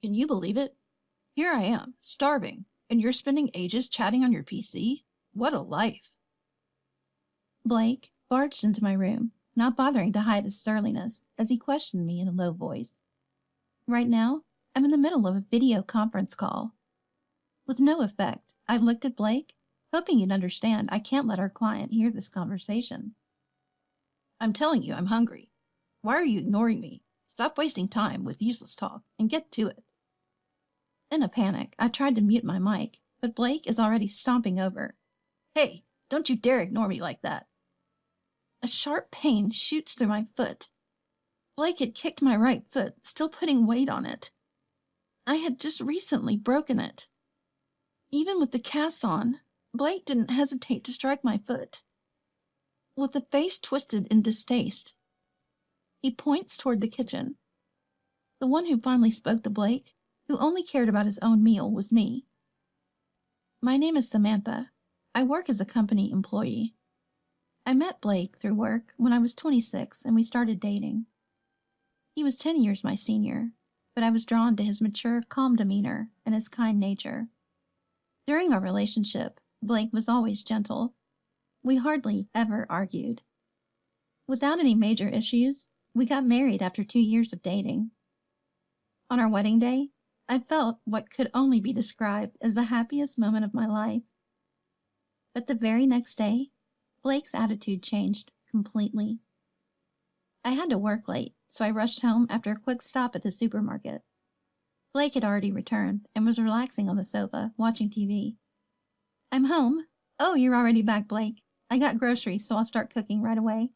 Can you believe it? Here I am, starving, and you're spending ages chatting on your PC? What a life. Blake barged into my room, not bothering to hide his surliness as he questioned me in a low voice. Right now, I'm in the middle of a video conference call. With no effect, I looked at Blake, hoping he'd understand I can't let our client hear this conversation. I'm telling you I'm hungry. Why are you ignoring me? Stop wasting time with useless talk and get to it. In a panic, I tried to mute my mic, but Blake is already stomping over. Hey, don't you dare ignore me like that. A sharp pain shoots through my foot. Blake had kicked my right foot, still putting weight on it. I had just recently broken it. Even with the cast on, Blake didn't hesitate to strike my foot. With a face twisted in distaste, he points toward the kitchen. The one who finally spoke to Blake, who only cared about his own meal, was me. My name is Samantha. I work as a company employee. I met Blake through work when I was 26 and we started dating. He was 10 years my senior, but I was drawn to his mature, calm demeanor and his kind nature. During our relationship, Blake was always gentle. We hardly ever argued. Without any major issues, we got married after 2 years of dating. On our wedding day, I felt what could only be described as the happiest moment of my life. But the very next day, Blake's attitude changed completely. I had to work late, so I rushed home after a quick stop at the supermarket. Blake had already returned and was relaxing on the sofa, watching TV. I'm home. Oh, you're already back, Blake. I got groceries, so I'll start cooking right away.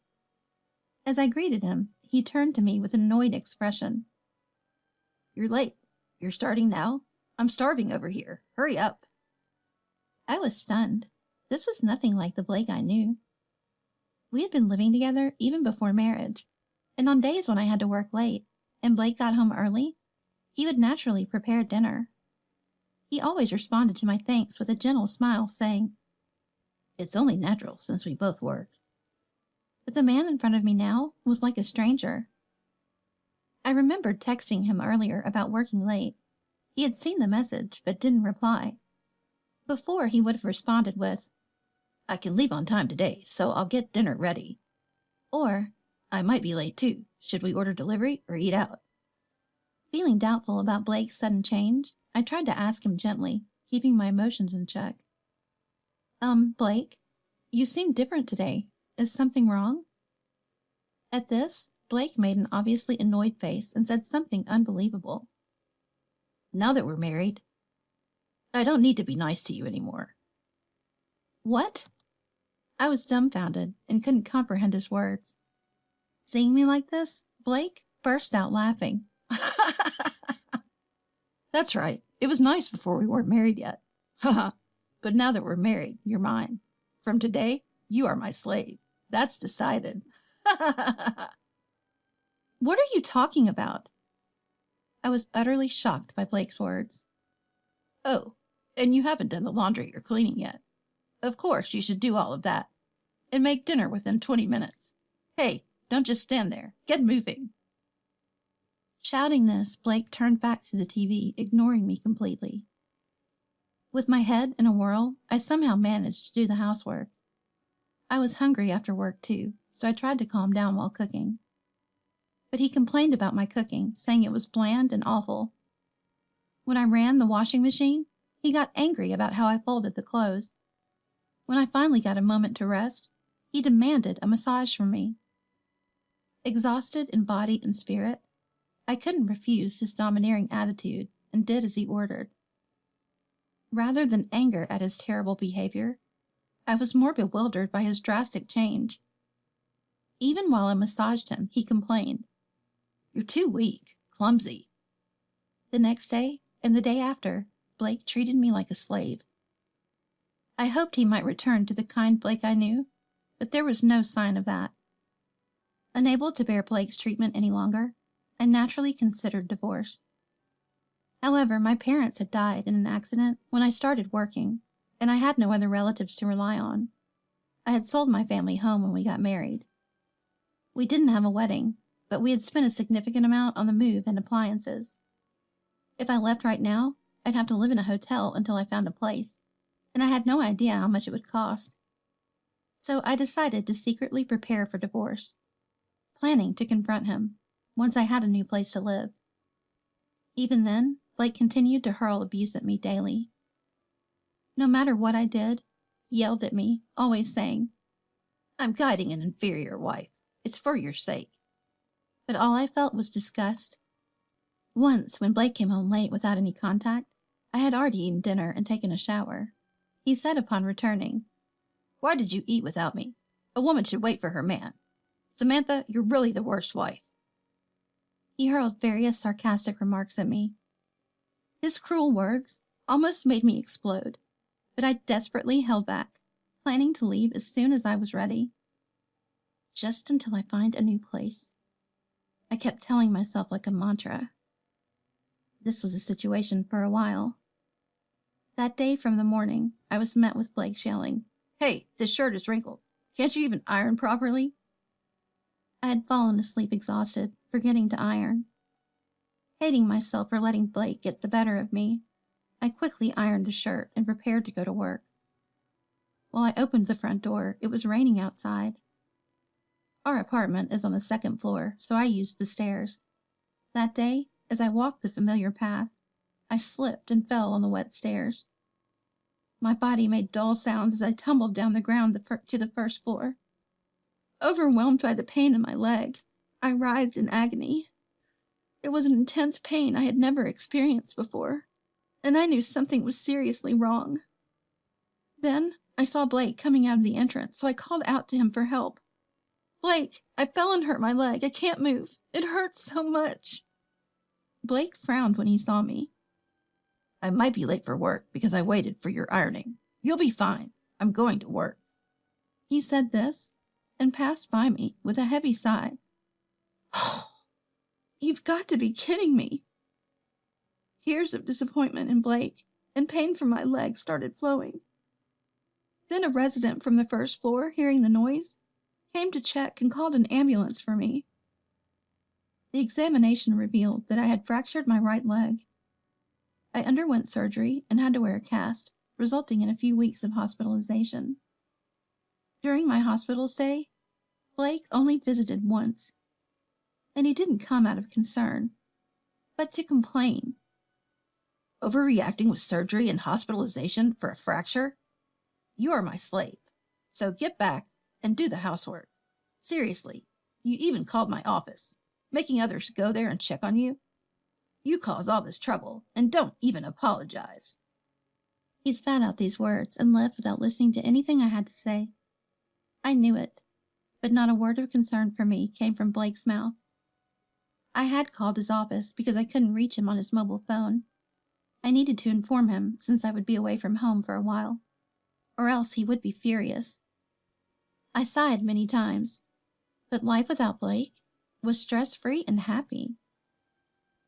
As I greeted him, he turned to me with an annoyed expression. You're late. You're starting now? I'm starving over here. Hurry up. I was stunned. This was nothing like the Blake I knew. We had been living together even before marriage, and on days when I had to work late and Blake got home early, he would naturally prepare dinner. He always responded to my thanks with a gentle smile, saying, It's only natural since we both work. But the man in front of me now was like a stranger. I remembered texting him earlier about working late. He had seen the message, but didn't reply. Before, he would have responded with, I can leave on time today, so I'll get dinner ready. Or, I might be late too. Should we order delivery or eat out? Feeling doubtful about Blake's sudden change, I tried to ask him gently, keeping my emotions in check. Blake, you seem different today. Is something wrong? At this, Blake made an obviously annoyed face and said something unbelievable. Now that we're married, I don't need to be nice to you anymore. What? I was dumbfounded and couldn't comprehend his words. Seeing me like this, Blake burst out laughing. That's right. It was nice before we weren't married yet. Haha. But now that we're married, you're mine. From today, you are my slave. That's decided. What are you talking about? I was utterly shocked by Blake's words. Oh, and you haven't done the laundry or cleaning yet. Of course, you should do all of that. And make dinner within 20 minutes. Hey, don't just stand there. Get moving. Shouting this, Blake turned back to the TV, ignoring me completely. With my head in a whirl, I somehow managed to do the housework. I was hungry after work too, so I tried to calm down while cooking. But he complained about my cooking, saying it was bland and awful. When I ran the washing machine, he got angry about how I folded the clothes. When I finally got a moment to rest, he demanded a massage from me. Exhausted in body and spirit, I couldn't refuse his domineering attitude and did as he ordered. Rather than anger at his terrible behavior, I was more bewildered by his drastic change. Even while I massaged him, he complained, You're too weak, clumsy. The next day, and the day after, Blake treated me like a slave. I hoped he might return to the kind Blake I knew, but there was no sign of that. Unable to bear Blake's treatment any longer, I naturally considered divorce. However, my parents had died in an accident when I started working, and I had no other relatives to rely on. I had sold my family home when we got married. We didn't have a wedding, but we had spent a significant amount on the move and appliances. If I left right now, I'd have to live in a hotel until I found a place, and I had no idea how much it would cost. So I decided to secretly prepare for divorce, planning to confront him once I had a new place to live. Even then, Blake continued to hurl abuse at me daily. No matter what I did, he yelled at me, always saying, "I'm guiding an inferior wife. It's for your sake." But all I felt was disgust. Once, when Blake came home late without any contact, I had already eaten dinner and taken a shower. He said upon returning, "Why did you eat without me? A woman should wait for her man. Samantha, you're really the worst wife." He hurled various sarcastic remarks at me. His cruel words almost made me explode, but I desperately held back, planning to leave as soon as I was ready. Just until I find a new place. I kept telling myself like a mantra. This was a situation for a while. That day from the morning, I was met with Blake yelling, "Hey, this shirt is wrinkled. Can't you even iron properly?" I had fallen asleep exhausted, forgetting to iron. Hating myself for letting Blake get the better of me, I quickly ironed the shirt and prepared to go to work. While I opened the front door, it was raining outside. Our apartment is on the second floor, so I used the stairs. That day, as I walked the familiar path, I slipped and fell on the wet stairs. My body made dull sounds as I tumbled down the ground to the first floor. Overwhelmed by the pain in my leg, I writhed in agony. It was an intense pain I had never experienced before, and I knew something was seriously wrong. Then I saw Blake coming out of the entrance, so I called out to him for help. "Blake, I fell and hurt my leg. I can't move. It hurts so much." Blake frowned when he saw me. "I might be late for work because I waited for your ironing. You'll be fine. I'm going to work." He said this and passed by me with a heavy sigh. "You've got to be kidding me." Tears of disappointment in Blake and pain from my leg started flowing. Then a resident from the first floor, hearing the noise, came to check and called an ambulance for me. The examination revealed that I had fractured my right leg. I underwent surgery and had to wear a cast, resulting in a few weeks of hospitalization. During my hospital stay, Blake only visited once, and he didn't come out of concern, but to complain. "Overreacting with surgery and hospitalization for a fracture? You are my slave, so get back and do the housework. Seriously, you even called my office, making others go there and check on you. You cause all this trouble and don't even apologize." He spat out these words and left without listening to anything I had to say. I knew it, but not a word of concern for me came from Blake's mouth. I had called his office because I couldn't reach him on his mobile phone. I needed to inform him since I would be away from home for a while, or else he would be furious. I sighed many times, but life without Blake was stress-free and happy.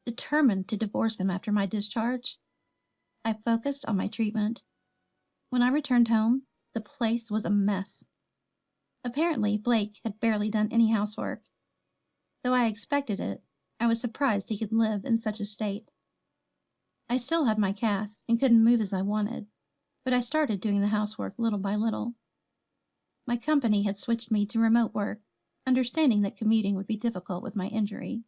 Determined to divorce him after my discharge, I focused on my treatment. When I returned home, the place was a mess. Apparently, Blake had barely done any housework. Though I expected it, I was surprised he could live in such a state. I still had my cast and couldn't move as I wanted, but I started doing the housework little by little. My company had switched me to remote work, understanding that commuting would be difficult with my injury.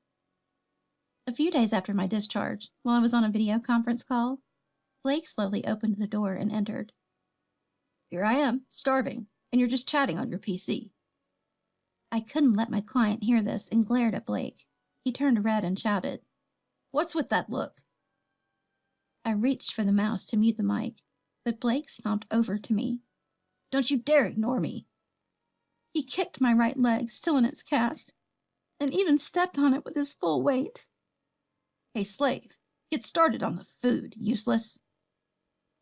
A few days after my discharge, while I was on a video conference call, Blake slowly opened the door and entered. "Here I am, starving, and you're just chatting on your PC." I couldn't let my client hear this and glared at Blake. He turned red and shouted, "What's with that look?" I reached for the mouse to mute the mic, but Blake stomped over to me. "Don't you dare ignore me." He kicked my right leg, still in its cast, and even stepped on it with his full weight. "Hey, slave, get started on the food, useless."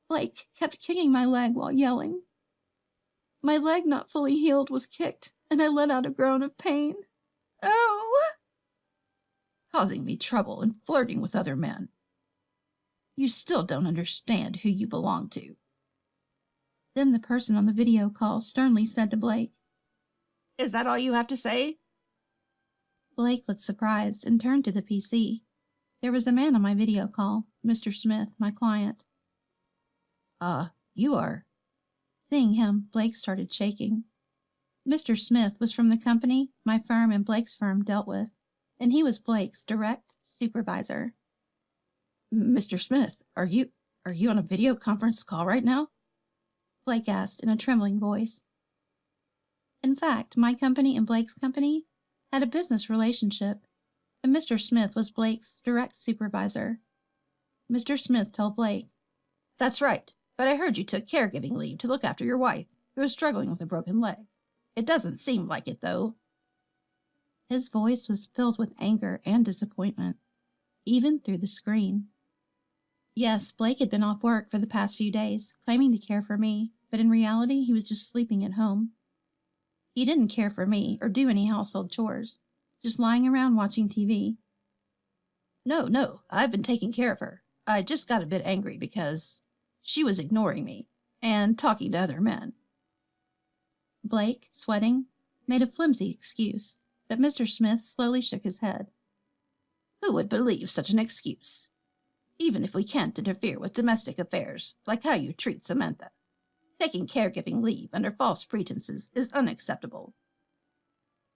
Blake kept kicking my leg while yelling. My leg not fully healed was kicked, and I let out a groan of pain. "Oh!" "Causing me trouble and flirting with other men. You still don't understand who you belong to." Then the person on the video call sternly said to Blake, "Is that all you have to say?" Blake looked surprised and turned to the PC. There was a man on my video call, Mr. Smith, my client. You are. Seeing him, Blake started shaking. Mr. Smith was from the company my firm and Blake's firm dealt with, and he was Blake's direct supervisor. Mr. Smith, are you on a video conference call right now? Blake asked in a trembling voice. In fact, my company and Blake's company had a business relationship, and Mr. Smith was Blake's direct supervisor. Mr. Smith told Blake, "That's right, but I heard you took caregiving leave to look after your wife, who is struggling with a broken leg. It doesn't seem like it, though." His voice was filled with anger and disappointment, even through the screen. Yes, Blake had been off work for the past few days, claiming to care for me, but in reality he was just sleeping at home. He didn't care for me or do any household chores, just lying around watching TV. No, I've been taking care of her. I just got a bit angry because she was ignoring me and talking to other men. Blake, sweating, made a flimsy excuse, but Mr. Smith slowly shook his head. "Who would believe such an excuse? Even if we can't interfere with domestic affairs, like how you treat Samantha, taking caregiving leave under false pretenses is unacceptable."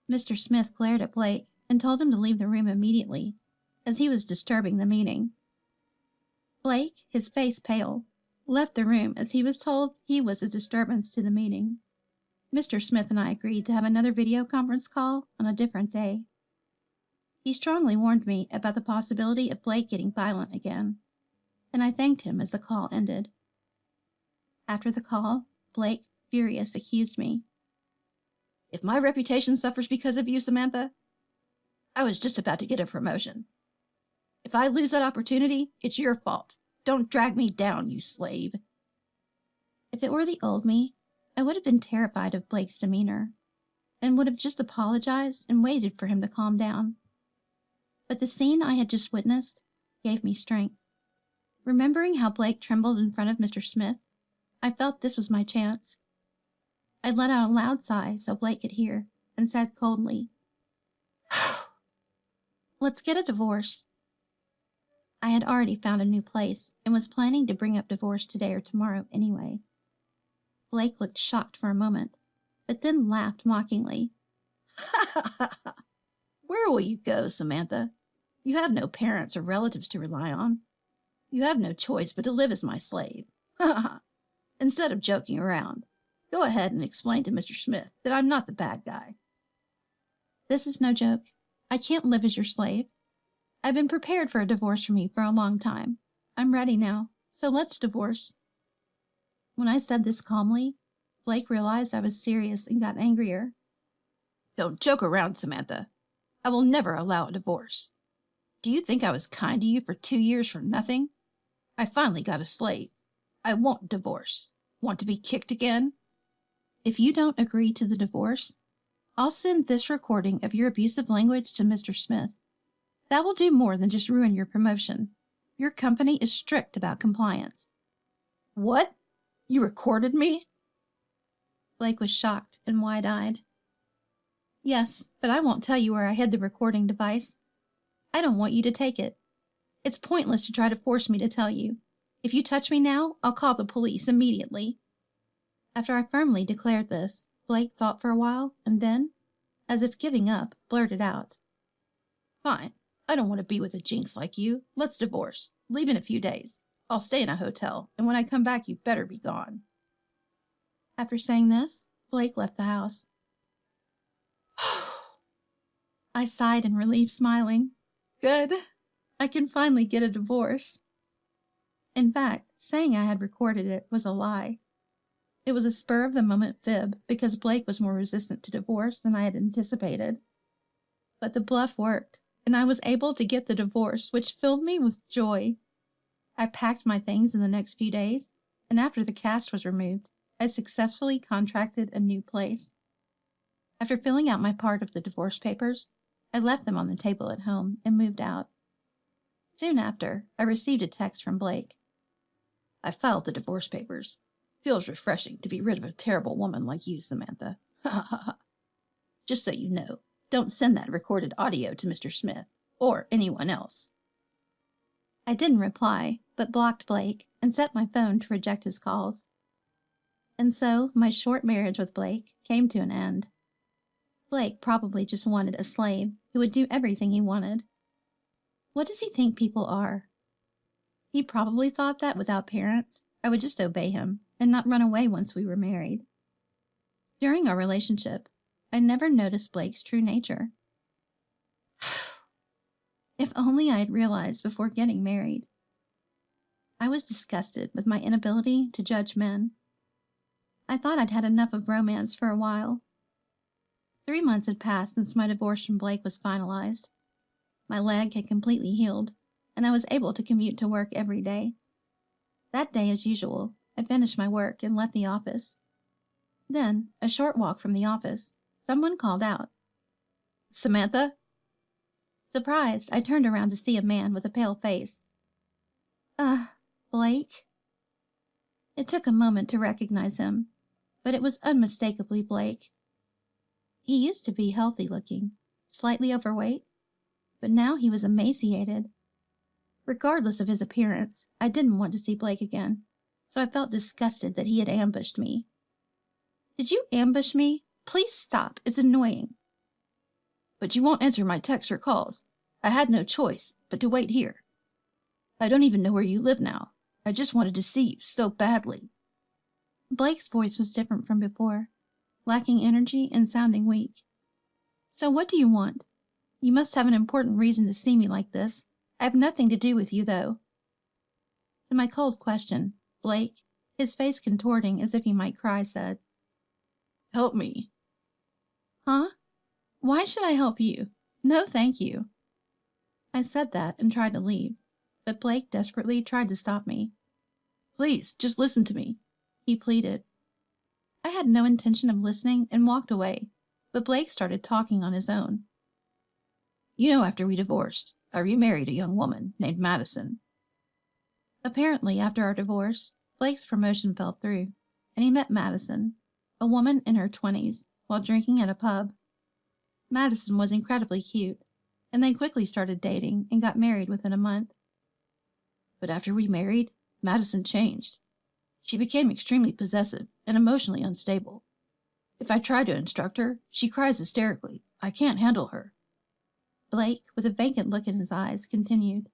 Mr. Smith glared at Blake and told him to leave the room immediately, as he was disturbing the meeting. Blake, his face pale, left the room as he was told he was a disturbance to the meeting. Mr. Smith and I agreed to have another video conference call on a different day. He strongly warned me about the possibility of Blake getting violent again, and I thanked him as the call ended. After the call, Blake, furious, accused me. "If my reputation suffers because of you, Samantha, I was just about to get a promotion. If I lose that opportunity, it's your fault. Don't drag me down, you slave." If it were the old me, I would have been terrified of Blake's demeanor, and would have just apologized and waited for him to calm down. But the scene I had just witnessed gave me strength. Remembering how Blake trembled in front of Mr. Smith, I felt this was my chance. I let out a loud sigh so Blake could hear, and said coldly, "Let's get a divorce." I had already found a new place and was planning to bring up divorce today or tomorrow anyway. Blake looked shocked for a moment, but then laughed mockingly. "Where will you go, Samantha? You have no parents or relatives to rely on. You have no choice but to live as my slave. Instead of joking around, go ahead and explain to Mr. Smith that I'm not the bad guy." "This is no joke. I can't live as your slave. I've been prepared for a divorce from you for a long time. I'm ready now, so let's divorce." When I said this calmly, Blake realized I was serious and got angrier. "Don't joke around, Samantha. I will never allow a divorce. Do you think I was kind to you for 2 years for nothing? I finally got a slave. I won't divorce. Want to be kicked again?" "If you don't agree to the divorce, I'll send this recording of your abusive language to Mr. Smith. That will do more than just ruin your promotion. Your company is strict about compliance." "What? You recorded me?" Blake was shocked and wide-eyed. "Yes, but I won't tell you where I hid the recording device. I don't want you to take it. It's pointless to try to force me to tell you. If you touch me now, I'll call the police immediately." After I firmly declared this, Blake thought for a while, and then, as if giving up, blurted out, "Fine. I don't want to be with a jinx like you. Let's divorce. Leave in a few days. I'll stay in a hotel, and when I come back, you better be gone." After saying this, Blake left the house. I sighed in relief, smiling. Good. I can finally get a divorce. In fact, saying I had recorded it was a lie. It was a spur-of-the-moment fib because Blake was more resistant to divorce than I had anticipated. But the bluff worked, and I was able to get the divorce, which filled me with joy. I packed my things in the next few days, and after the cast was removed, I successfully contracted a new place. After filling out my part of the divorce papers, I left them on the table at home and moved out. Soon after, I received a text from Blake. "I filed the divorce papers. Feels refreshing to be rid of a terrible woman like you, Samantha. Ha ha ha ha. Just so you know, don't send that recorded audio to Mr. Smith or anyone else." I didn't reply, but blocked Blake and set my phone to reject his calls. And so my short marriage with Blake came to an end. Blake probably just wanted a slave who would do everything he wanted. What does he think people are? He probably thought that without parents, I would just obey him and not run away once we were married. During our relationship, I never noticed Blake's true nature. If only I had realized before getting married. I was disgusted with my inability to judge men. I thought I'd had enough of romance for a while. 3 months had passed since my divorce from Blake was finalized. My leg had completely healed, and I was able to commute to work every day. That day, as usual, I finished my work and left the office. Then, a short walk from the office, someone called out, "Samantha?" Surprised, I turned around to see a man with a pale face. Blake?" It took a moment to recognize him, but it was unmistakably Blake. He used to be healthy-looking, slightly overweight, but now he was emaciated. Regardless of his appearance, I didn't want to see Blake again, so I felt disgusted that he had ambushed me. "Did you ambush me? Please stop. It's annoying." "But you won't answer my texts or calls. I had no choice but to wait here. I don't even know where you live now. I just wanted to see you so badly." Blake's voice was different from before, lacking energy and sounding weak. "So what do you want? You must have an important reason to see me like this. I have nothing to do with you, though." To my cold question, Blake, his face contorting as if he might cry, said, "Help me." "Huh? Why should I help you? No, thank you." I said that and tried to leave, but Blake desperately tried to stop me. "Please, just listen to me," he pleaded. I had no intention of listening and walked away, but Blake started talking on his own. "You know, after we divorced, I remarried a young woman named Madison." Apparently, after our divorce, Blake's promotion fell through, and he met Madison, a woman in her 20s, while drinking at a pub. Madison was incredibly cute, and they quickly started dating and got married within a month. "But after we married, Madison changed. She became extremely possessive and emotionally unstable. If I try to instruct her, she cries hysterically. I can't handle her." Blake, with a vacant look in his eyes, continued.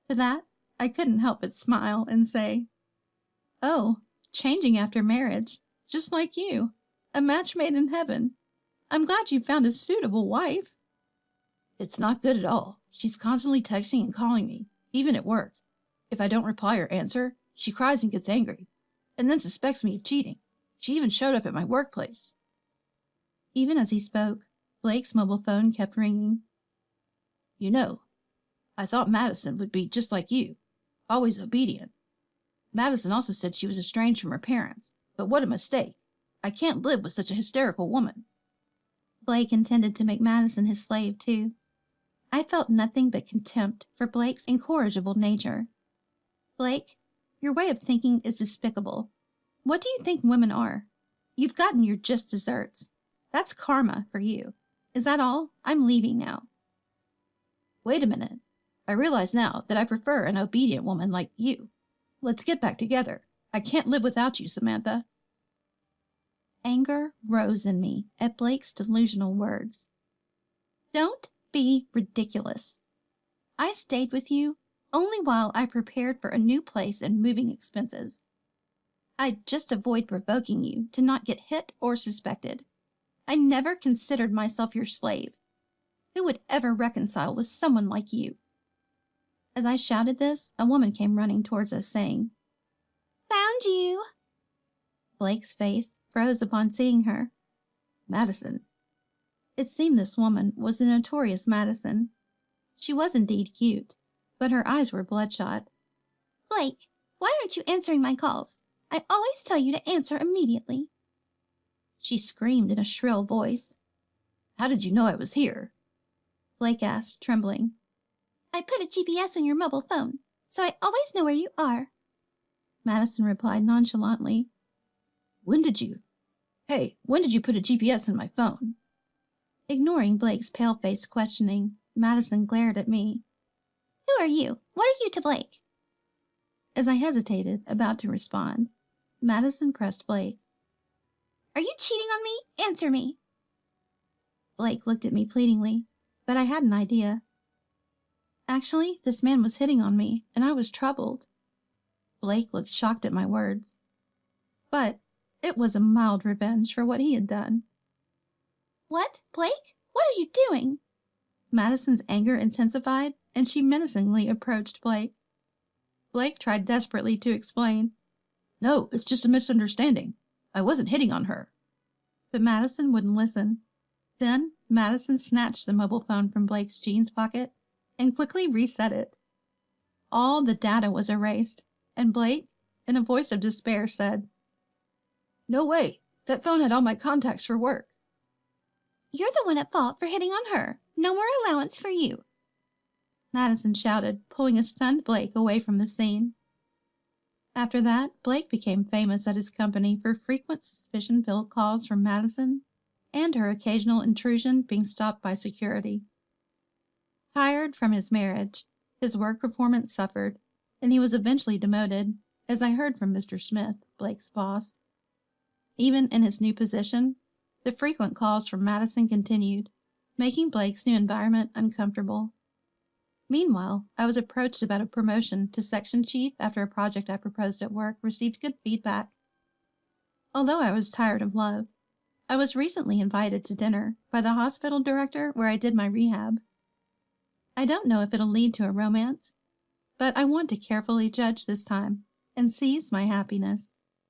To that, I couldn't help but smile and say, "Oh, changing after marriage, just like you. A match made in heaven. I'm glad you found a suitable wife." "It's not good at all. She's constantly texting and calling me, even at work. If I don't reply or answer, she cries and gets angry, and then suspects me of cheating. She even showed up at my workplace." Even as he spoke, Blake's mobile phone kept ringing. "You know, I thought Madison would be just like you, always obedient. Madison also said she was estranged from her parents, but what a mistake. I can't live with such a hysterical woman." Blake intended to make Madison his slave, too. I felt nothing but contempt for Blake's incorrigible nature. "Blake, your way of thinking is despicable. What do you think women are? You've gotten your just desserts. That's karma for you. Is that all? I'm leaving now." "Wait a minute. I realize now that I prefer an obedient woman like you. Let's get back together. I can't live without you, Samantha." Anger rose in me at Blake's delusional words. "Don't be ridiculous. I stayed with you only while I prepared for a new place and moving expenses. I'd just avoid provoking you to not get hit or suspected. I never considered myself your slave. Who would ever reconcile with someone like you?" As I shouted this, a woman came running towards us, saying, "Found you." Blake's face froze upon seeing her. "Madison." It seemed this woman was the notorious Madison. She was indeed cute, but her eyes were bloodshot. "Blake, why aren't you answering my calls? I always tell you to answer immediately." She screamed in a shrill voice. "How did you know I was here?" Blake asked, trembling. "I put a GPS in your mobile phone, so I always know where you are." Madison replied nonchalantly. When did you put a GPS in my phone?" Ignoring Blake's pale-faced questioning, Madison glared at me. "Who are you? What are you to Blake? As I hesitated, about to respond, Madison pressed Blake. Are you cheating on me? Answer me. Blake looked at me pleadingly, but I had an idea. Actually, this man was hitting on me, and I was troubled. Blake looked shocked at my words. But it was a mild revenge for what he had done. What, Blake? What are you doing? Madison's anger intensified, and she menacingly approached Blake. Blake tried desperately to explain. No, it's just a misunderstanding. I wasn't hitting on her. But Madison wouldn't listen. Then Madison snatched the mobile phone from Blake's jeans pocket and quickly reset it. All the data was erased, and Blake, in a voice of despair, said, No way. That phone had all my contacts for work. You're the one at fault for hitting on her. No more allowance for you. Madison shouted, pulling a stunned Blake away from the scene. After that, Blake became famous at his company for frequent suspicion-filled calls from Madison and her occasional intrusion being stopped by security. Tired from his marriage, his work performance suffered, and he was eventually demoted, as I heard from Mr. Smith, Blake's boss. Even in his new position, the frequent calls from Madison continued, making Blake's new environment uncomfortable. Meanwhile, I was approached about a promotion to section chief after a project I proposed at work received good feedback. Although I was tired of love, I was recently invited to dinner by the hospital director where I did my rehab. I don't know if it'll lead to a romance, but I want to carefully judge this time and seize my happiness.